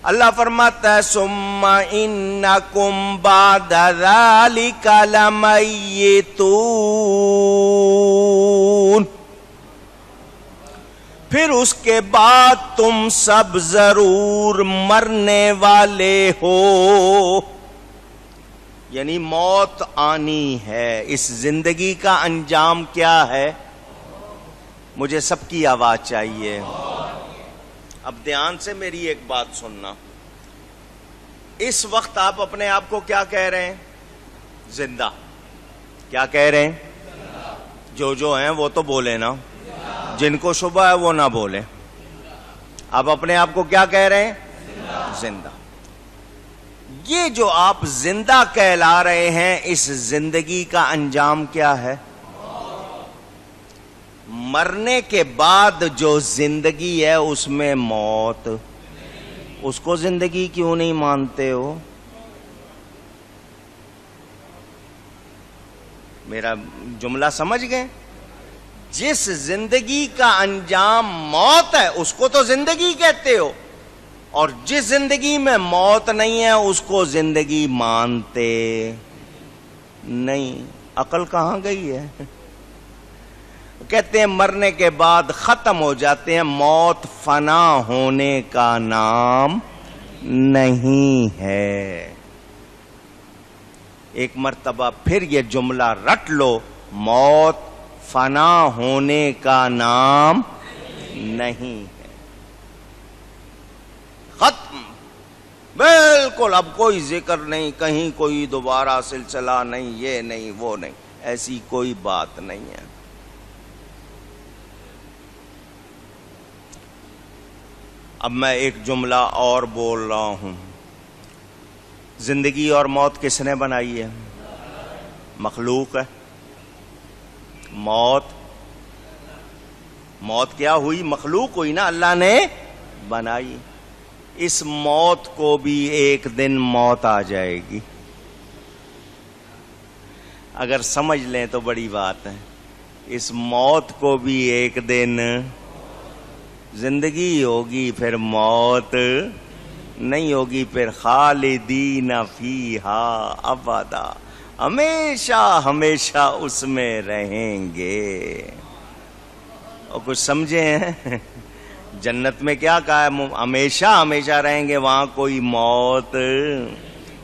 اللہ فرماتا ہے ثم انکم بعد ذلک لمیتون، پھر اس کے بعد تم سب ضرور مرنے والے ہو، یعنی موت آنی ہے۔ اس زندگی کا انجام کیا ہے؟ مجھے سب کی آواز چاہیے، اب دھیان سے میری ایک بات سننا۔ اس وقت آپ اپنے آپ کو کیا کہہ رہے ہیں؟ زندہ۔ کیا کہہ رہے ہیں؟ جو ہیں وہ تو بولے نا، جن کو شبہ ہے وہ نہ بولے۔ آپ اپنے آپ کو کیا کہہ رہے ہیں؟ زندہ۔ یہ جو آپ زندہ کہلا رہے ہیں، اس زندگی کا انجام کیا ہے؟ مرنے کے بعد جو زندگی ہے اس میں موت، اس کو زندگی کیوں نہیں مانتے ہو؟ میرا جملہ سمجھ گئے؟ جس زندگی کا انجام موت ہے اس کو تو زندگی کہتے ہو، اور جس زندگی میں موت نہیں ہے اس کو زندگی مانتے نہیں۔ عقل کہاں گئی ہے؟ کہتے ہیں مرنے کے بعد ختم ہو جاتے ہیں، موت فنا ہونے کا نام نہیں ہے۔ ایک مرتبہ پھر یہ جملہ رٹ لو، موت فنا ہونے کا نام نہیں ہے، ختم بالکل۔ اب کوئی ذکر نہیں، کہیں کوئی دوبارہ سلسلہ نہیں، یہ نہیں وہ نہیں، ایسی کوئی بات نہیں ہے۔ اب میں ایک جملہ اور بول رہا ہوں، زندگی اور موت کس نے بنائی ہے؟ مخلوق ہے۔ موت کیا ہوئی؟ مخلوق ہوئی نا، اللہ نے بنائی۔ اس موت کو بھی ایک دن موت آ جائے گی، اگر سمجھ لیں تو بڑی بات ہے۔ اس موت کو بھی ایک دن زندگی ہوگی، پھر موت نہیں ہوگی، پھر خالدین فیہا ابدا، ہمیشہ ہمیشہ اس میں رہیں گے۔ اور کچھ سمجھے ہیں؟ جنت میں کیا کہا ہے؟ ہمیشہ ہمیشہ رہیں گے، وہاں کوئی موت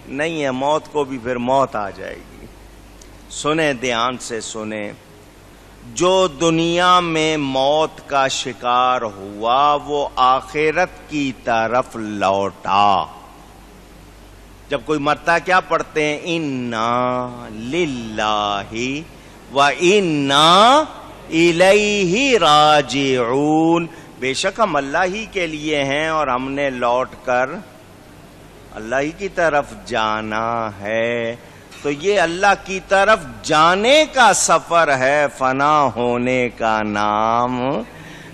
نہیں ہے، موت کو بھی پھر موت آ جائے گی۔ سنیں، دھیان سے سنیں، جو دنیا میں موت کا شکار ہوا وہ آخرت کی طرف لوٹا۔ جب کوئی مرتا کیا پڑھتے ہیں؟ انا للہ و انا الیہ راجعون، بے شک ہم اللہ ہی کے لیے ہیں اور ہم نے لوٹ کر اللہ ہی کی طرف جانا ہے۔ تو یہ اللہ کی طرف جانے کا سفر ہے، فنا ہونے کا نام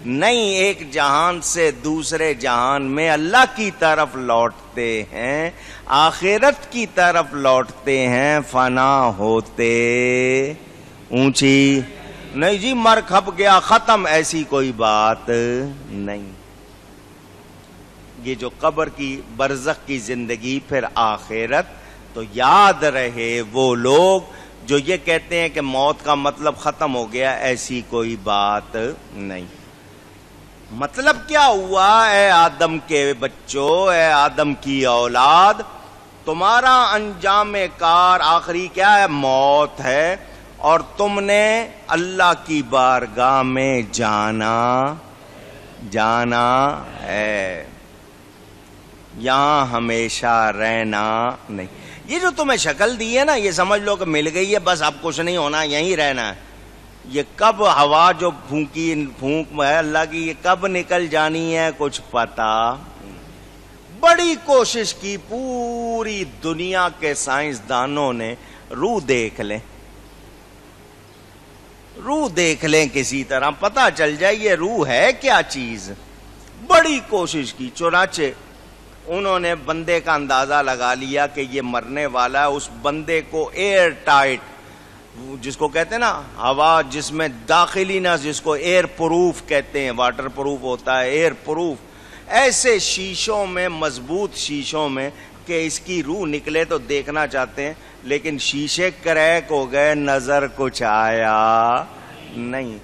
نہیں۔ ایک جہان سے دوسرے جہان میں اللہ کی طرف لوٹتے ہیں، آخرت کی طرف لوٹتے ہیں، فنا ہوتے اونچی نہیں جی، مر کھپ گیا ختم، ایسی کوئی بات نہیں۔ یہ جو قبر کی برزخ کی زندگی پھر آخرت، تو یاد رہے وہ لوگ جو یہ کہتے ہیں کہ موت کا مطلب ختم ہو گیا، ایسی کوئی بات نہیں۔ مطلب کیا ہوا؟ اے آدم کے بچوں، اے آدم کی اولاد، تمہارا انجام کار آخری کیا ہے؟ موت ہے، اور تم نے اللہ کی بارگاہ میں جانا ہے، یہاں ہمیشہ رہنا نہیں۔ یہ جو تمہیں شکل دی ہے نا، یہ سمجھ لو کہ مل گئی ہے، بس اب کچھ نہیں ہونا، یہیں رہنا ہے۔ یہ کب ہوا جو پھونک ہے اللہ کی، یہ کب نکل جانی ہے کچھ پتا۔ بڑی کوشش کی پوری دنیا کے سائنسدانوں نے، روح دیکھ لیں کسی طرح، پتہ چل جائے یہ روح ہے کیا چیز۔ بڑی کوشش کی، چنانچہ انہوں نے بندے کا اندازہ لگا لیا کہ یہ مرنے والا ہے، اس بندے کو ایئر ٹائٹ، جس کو کہتے ہیں نا ہوا جس میں داخلی نہ، جس کو ایئر پروف کہتے ہیں، واٹر پروف ہوتا ہے، ایئر پروف، ایسے شیشوں میں، مضبوط شیشوں میں کہ اس کی روح نکلے تو دیکھنا چاہتے ہیں، لیکن شیشے کریک ہو گئے، نظر کچھ آیا نہیں۔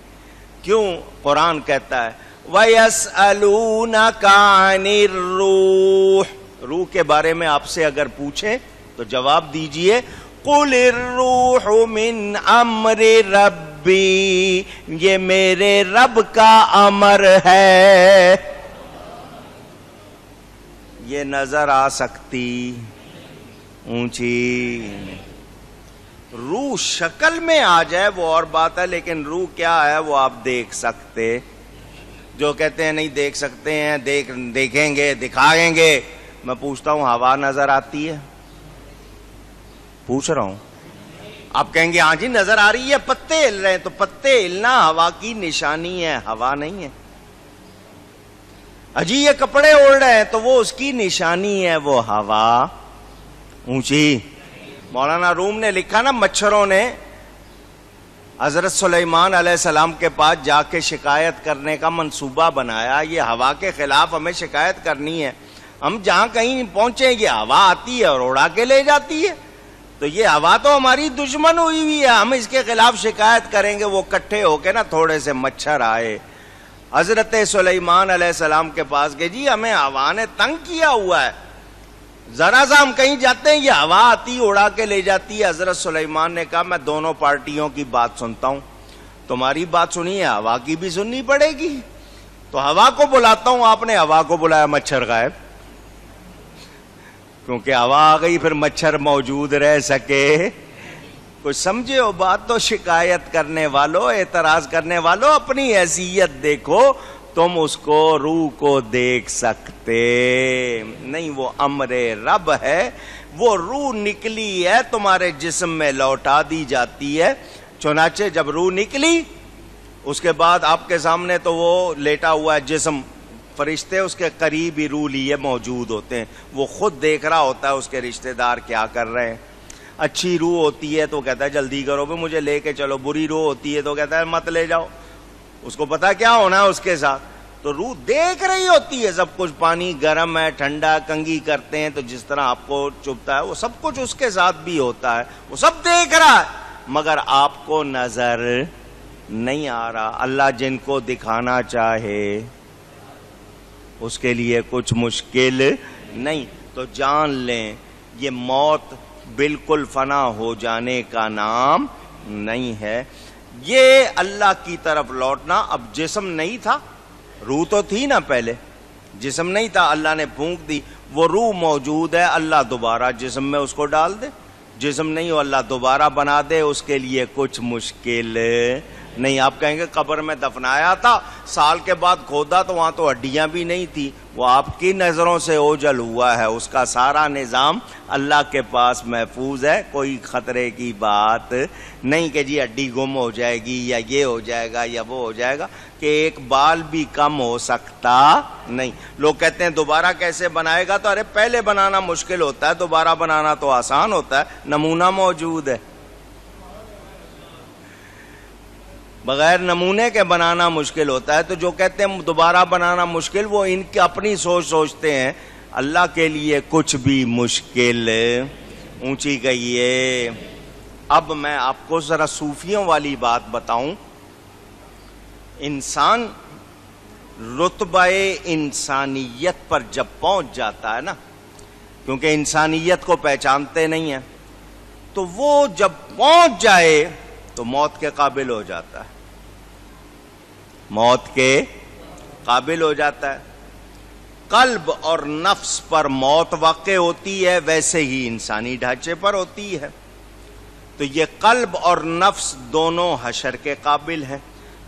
کیوں؟ قرآن کہتا ہے وَيَسْأَلُونَكَ عَنِ الرُّوحِ، روح کے بارے میں آپ سے اگر پوچھیں تو جواب دیجئے قُلِ الرُّوحُ مِنْ أَمْرِ رَبِّي، یہ میرے رب کا امر ہے۔ یہ نظر آ سکتی اونچی، روح شکل میں آ جائے وہ اور بات ہے، لیکن روح کیا ہے وہ آپ دیکھ سکتے۔ جو کہتے ہیں نہیں دیکھ سکتے ہیں، دیکھیں گے، دکھائیں گے، میں پوچھتا ہوں ہوا نظر آتی ہے؟ پوچھ رہا ہوں، آپ کہیں گے ہاں جی نظر آ رہی ہے، پتے ہل رہے ہیں، تو پتے ہلنا ہوا کی نشانی ہے، ہوا نہیں ہے۔ اجی یہ کپڑے اوڑھ رہے ہیں تو وہ اس کی نشانی ہے، وہ ہوا اونچی۔ مولانا روم نے لکھا نا، مچھروں نے حضرت سلیمان علیہ السلام کے پاس جا کے شکایت کرنے کا منصوبہ بنایا، یہ ہوا کے خلاف ہمیں شکایت کرنی ہے، ہم جہاں کہیں پہنچے یہ ہوا آتی ہے اور اڑا کے لے جاتی ہے، تو یہ ہوا تو ہماری دشمن ہوئی ہوئی ہے، ہم اس کے خلاف شکایت کریں گے۔ وہ کٹھے ہو کے نا تھوڑے سے مچھر آئے حضرت سلیمان علیہ السلام کے پاس کہ جی ہمیں ہوا نے تنگ کیا ہوا ہے، ذرا سا ہم کہیں جاتے ہیں یہ ہوا آتی اڑا کے لے جاتی ہے۔ حضرت سلیمان نے کہا میں دونوں پارٹیوں کی بات سنتا ہوں، تمہاری بات سنی ہے، ہوا کی بھی سننی پڑے گی، تو ہوا کو بلاتا ہوں۔ آپ نے ہوا کو بلایا، مچھر غائب، کیونکہ ہوا آ گئی پھر مچھر موجود رہ سکے؟ کچھ سمجھے ہو بات؟ تو شکایت کرنے والوں، اعتراض کرنے والوں، اپنی حیثیت دیکھو، تم اس کو روح کو دیکھ سکتے نہیں، وہ امر رب ہے، وہ روح نکلی ہے تمہارے جسم میں لوٹا دی جاتی ہے۔ چنانچہ جب روح نکلی اس کے بعد آپ کے سامنے تو وہ لیٹا ہوا ہے جسم، فرشتے اس کے قریب ہی روح لیے موجود ہوتے ہیں، وہ خود دیکھ رہا ہوتا ہے اس کے رشتہ دار کیا کر رہے ہیں۔ اچھی روح ہوتی ہے تو کہتا ہے جلدی کرو بھی مجھے لے کے چلو، بری روح ہوتی ہے تو کہتا ہے مت لے جاؤ، اس کو پتا کیا ہونا ہے اس کے ساتھ۔ تو روح دیکھ رہی ہوتی ہے سب کچھ، پانی گرم ہے، ٹھنڈا، کنگھی کرتے ہیں تو جس طرح آپ کو چبھتا ہے وہ سب کچھ اس کے ساتھ بھی ہوتا ہے، وہ سب دیکھ رہا ہے، مگر آپ کو نظر نہیں آ رہا۔ اللہ جن کو دکھانا چاہے اس کے لیے کچھ مشکل نہیں۔ تو جان لیں یہ موت بالکل فنا ہو جانے کا نام نہیں ہے، یہ اللہ کی طرف لوٹنا۔ اب جسم نہیں تھا، روح تو تھی نا، پہلے جسم نہیں تھا، اللہ نے پھونک دی، وہ روح موجود ہے، اللہ دوبارہ جسم میں اس کو ڈال دے، جسم نہیں ہو اللہ دوبارہ بنا دے، اس کے لیے کچھ مشکل نہیں۔ آپ کہیں گے قبر میں دفنایا تھا، سال کے بعد کھودا تو وہاں تو ہڈیاں بھی نہیں تھی، وہ آپ کی نظروں سے اوجھل ہوا ہے، اس کا سارا نظام اللہ کے پاس محفوظ ہے، کوئی خطرے کی بات نہیں کہ جی ہڈی گم ہو جائے گی یا یہ ہو جائے گا یا وہ ہو جائے گا، کہ ایک بال بھی کم ہو سکتا نہیں۔ لوگ کہتے ہیں دوبارہ کیسے بنائے گا، تو ارے پہلے بنانا مشکل ہوتا ہے، دوبارہ بنانا تو آسان ہوتا ہے، نمونہ موجود ہے۔ بغیر نمونے کے بنانا مشکل ہوتا ہے، تو جو کہتے ہیں دوبارہ بنانا مشکل، وہ ان کی اپنی سوچ سوچتے ہیں، اللہ کے لیے کچھ بھی مشکل اونچی گئی ہے۔ اب میں آپ کو ذرا صوفیوں والی بات بتاؤں۔ انسان رتبہ انسانیت پر جب پہنچ جاتا ہے نا، کیونکہ انسانیت کو پہچانتے نہیں ہیں، تو وہ جب پہنچ جائے تو موت کے قابل ہو جاتا ہے، موت کے قابل ہو جاتا ہے۔ قلب اور نفس پر موت واقع ہوتی ہے، ویسے ہی انسانی ڈھانچے پر ہوتی ہے، تو یہ قلب اور نفس دونوں حشر کے قابل ہیں۔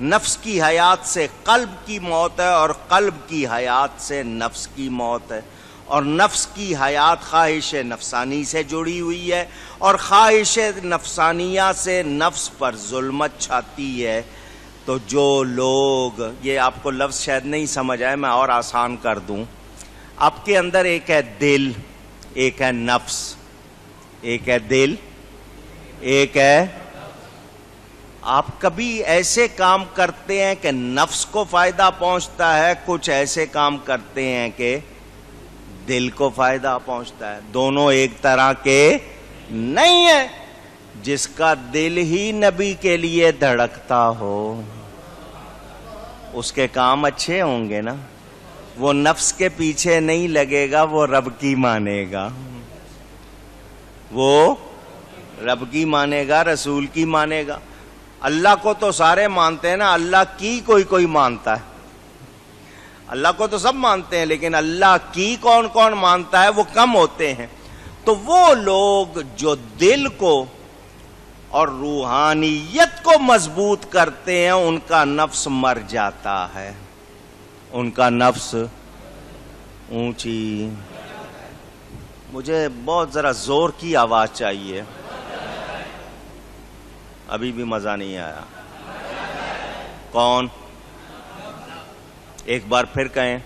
نفس کی حیات سے قلب کی موت ہے، اور قلب کی حیات سے نفس کی موت ہے، اور نفس کی حیات خواہش نفسانی سے جڑی ہوئی ہے، اور خواہش نفسانیہ سے نفس پر ظلمت چھاتی ہے۔ تو جو لوگ، یہ آپ کو لفظ شاید نہیں سمجھ آئے، میں اور آسان کر دوں۔ آپ کے اندر ایک ہے دل، ایک ہے نفس، ایک ہے دل، ایک ہے، آپ کبھی ایسے کام کرتے ہیں کہ نفس کو فائدہ پہنچتا ہے، کچھ ایسے کام کرتے ہیں کہ دل کو فائدہ پہنچتا ہے، دونوں ایک طرح کے نہیں ہیں۔ جس کا دل ہی نبی کے لیے دھڑکتا ہو اس کے کام اچھے ہوں گے نا، وہ نفس کے پیچھے نہیں لگے گا، وہ رب کی مانے گا، وہ رب کی مانے گا، رسول کی مانے گا۔ اللہ کو تو سارے مانتے ہیں نا، اللہ کی کوئی مانتا ہے، اللہ کو تو سب مانتے ہیں، لیکن اللہ کی کون کون مانتا ہے وہ کم ہوتے ہیں۔ تو وہ لوگ جو دل کو اور روحانیت کو مضبوط کرتے ہیں ان کا نفس مر جاتا ہے، ان کا نفس اونچی۔ مجھے بہت ذرا زور کی آواز چاہیے، ابھی بھی مزہ نہیں آیا۔ کون؟ ایک بار پھر کہیں۔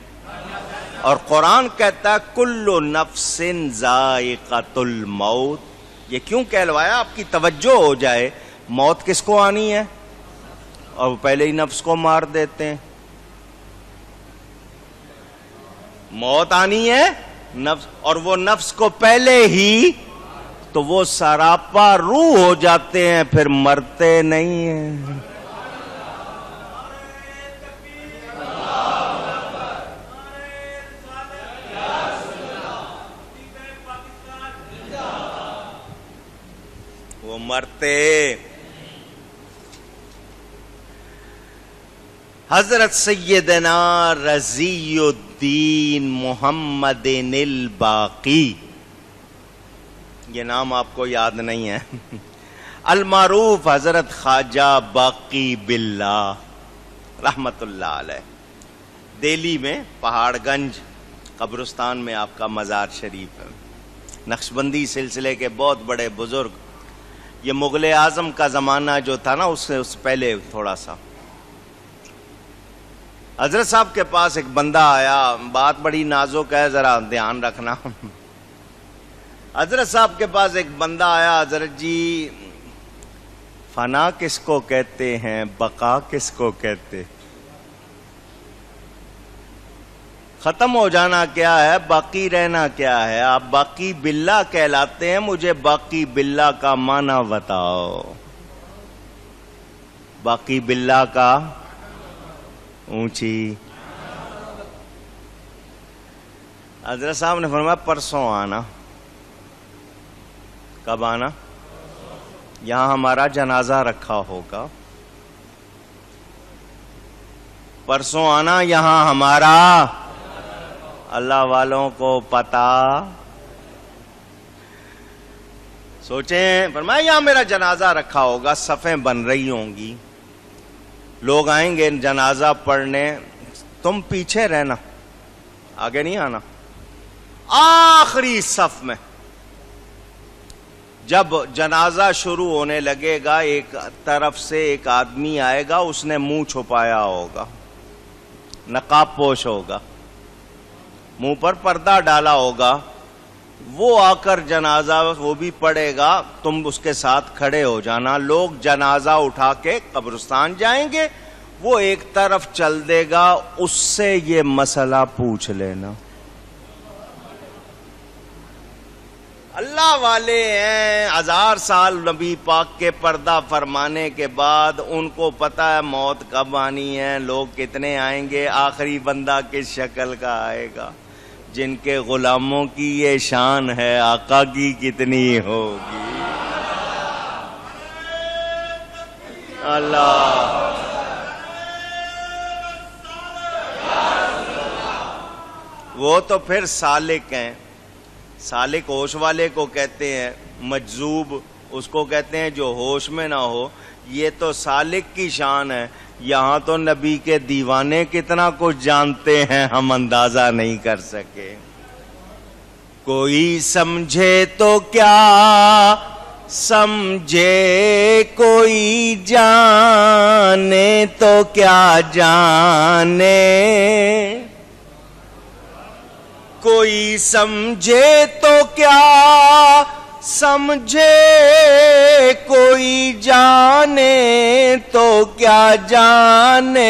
اور قرآن کہتا ہے کل نفس ذائقۃ الموت۔ یہ کیوں کہلوایا؟ آپ کی توجہ ہو جائے، موت کس کو آنی ہے اور وہ پہلے ہی نفس کو مار دیتے ہیں۔ موت آنی ہے نفس، اور وہ نفس کو پہلے ہی، تو وہ سراپا روح ہو جاتے ہیں، پھر مرتے نہیں ہیں۔ وہ مرتے۔ حضرت سیدنا رضی الدین محمد الباقی، یہ نام آپ کو یاد نہیں ہے، المعروف حضرت خواجہ باقی باللہ رحمت اللہ علیہ، دہلی میں پہاڑ گنج قبرستان میں آپ کا مزار شریف ہے۔ نقشبندی سلسلے کے بہت بڑے بزرگ، یہ مغل اعظم کا زمانہ جو تھا نا، اس سے پہلے تھوڑا سا، حضرت صاحب کے پاس ایک بندہ آیا، بات بڑی نازک ہے، ذرا دھیان رکھنا۔ حضرت صاحب کے پاس ایک بندہ آیا، حضرت جی فنا کس کو کہتے ہیں، بقا کس کو کہتے، ختم ہو جانا کیا ہے، باقی رہنا کیا ہے؟ آپ باقی باللہ کہلاتے ہیں، مجھے باقی باللہ کا معنی بتاؤ۔ باقی باللہ کا اونچی۔ حضرت صاحب نے فرمایا پرسوں آنا۔ کب آنا؟ یہاں ہمارا جنازہ رکھا ہوگا، پرسوں آنا یہاں ہمارا۔ اللہ والوں کو پتا، سوچیں، فرمایا یہاں میرا جنازہ رکھا ہوگا، صفیں بن رہی ہوں گی، لوگ آئیں گے جنازہ پڑھنے، تم پیچھے رہنا، آگے نہیں آنا، آخری صف میں۔ جب جنازہ شروع ہونے لگے گا، ایک طرف سے ایک آدمی آئے گا، اس نے منہ چھپایا ہوگا، نقاب پوش ہوگا، منہ پر پردہ ڈالا ہوگا، وہ آ کر جنازہ وہ بھی پڑھے گا، تم اس کے ساتھ کھڑے ہو جانا۔ لوگ جنازہ اٹھا کے قبرستان جائیں گے، وہ ایک طرف چل دے گا، اس سے یہ مسئلہ پوچھ لینا۔ اللہ والے ہیں، 1000 سال نبی پاک کے پردہ فرمانے کے بعد ان کو پتا ہے موت کب آنی ہے، لوگ کتنے آئیں گے، آخری بندہ کس شکل کا آئے گا۔ جن کے غلاموں کی یہ شان ہے، آقا کی کتنی ہوگی۔ اللہ وہ تو پھر سالک ہیں، سالک ہوش والے کو کہتے ہیں، مجذوب اس کو کہتے ہیں جو ہوش میں نہ ہو، یہ تو سالک کی شان ہے۔ یہاں تو نبی کے دیوانے کتنا کچھ جانتے ہیں، ہم اندازہ نہیں کر سکے۔ کوئی سمجھے تو کیا سمجھے، کوئی جانے تو کیا جانے، کوئی سمجھے تو کیا سمجھے کوئی جانے تو کیا جانے،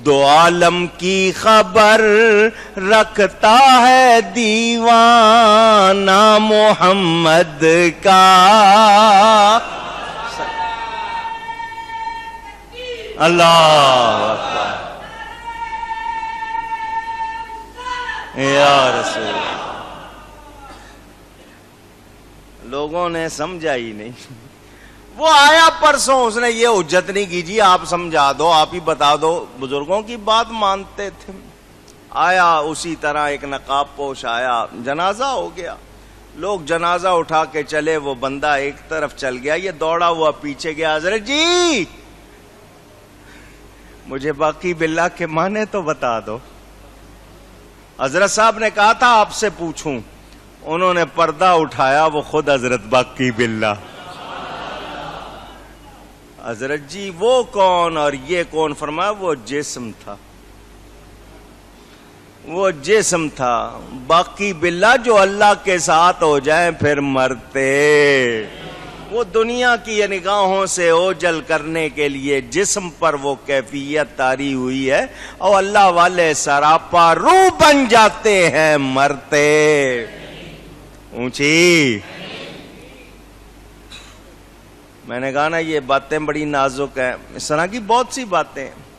دو عالم کی خبر رکھتا ہے دیوانہ محمد کا۔ اللہ اکبر یا رسول اللہ۔ لوگوں نے سمجھا ہی نہیں۔ وہ آیا پرسوں، اس نے یہ حجت نہیں کی جی آپ سمجھا دو، آپ ہی بتا دو، بزرگوں کی بات مانتے تھے۔ آیا اسی طرح ایک نقاب پوش آیا، جنازہ ہو گیا، لوگ جنازہ اٹھا کے چلے، وہ بندہ ایک طرف چل گیا، یہ دوڑا ہوا پیچھے گیا، حضرت جی مجھے باقی باللہ کے معنی تو بتا دو۔ حضرت صاحب نے کہا تھا آپ سے پوچھوں، انہوں نے پردہ اٹھایا، وہ خود حضرت باقی باللہ۔ حضرت جی وہ کون اور یہ کون؟ فرمایا وہ جسم تھا، وہ جسم تھا، باقی باللہ جو اللہ کے ساتھ ہو جائیں پھر مرتے۔ وہ دنیا کی نگاہوں سے اوجل کرنے کے لیے جسم پر وہ کیفیت طاری ہوئی ہے، اور اللہ والے سراپا روح بن جاتے ہیں مرتے۔ اونچی میں نے کہا نا یہ باتیں بڑی نازک ہیں، اس طرح کی بہت سی باتیں ہیں۔